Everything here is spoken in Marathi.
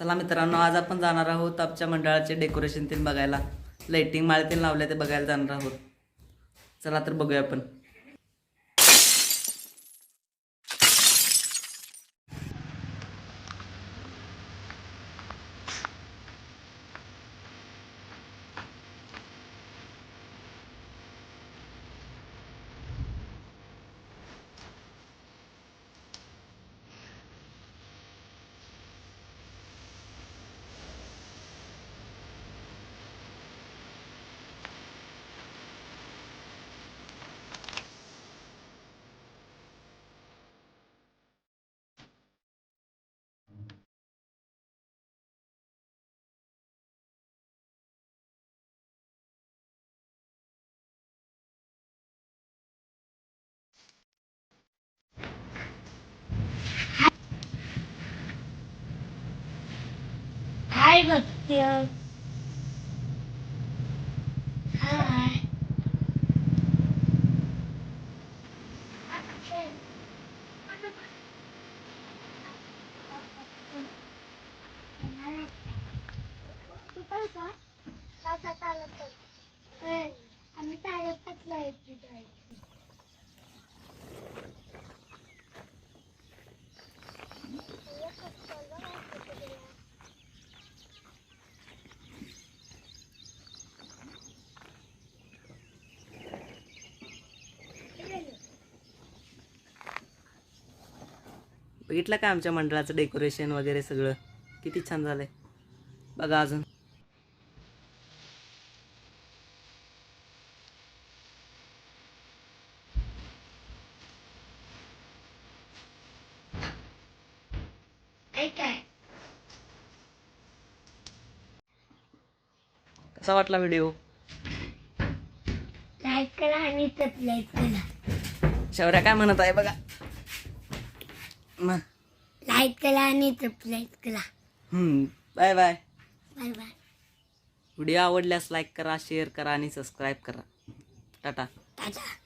चला मित्रांनो, आज आपण जाणार आहोत आमच्या मंडळाचे डेकोरेशन तीन बघायला. लाइटिंग माळ तीन लावले ते बघायला जाणार आहोत. चला तर बघूया आपण. हाय भक्ती. हाय. आम्ही तारपत जायचं. बघितलं का आमच्या मंडळाचं डेकोरेशन वगैरे सगळं किती छान झालंय बघा. अजून कसा वाटला व्हिडिओ? लाईक करा आणि सबस्क्राईब करा. शौर्या काय म्हणत आहे बघा. लाईक करा आणि सबस्क्राईब करा. Bye bye. Bye bye. Video आवडल्यास लाईक करा, शेअर करा आणि सबस्क्राईब करा. टाटा. टाटा.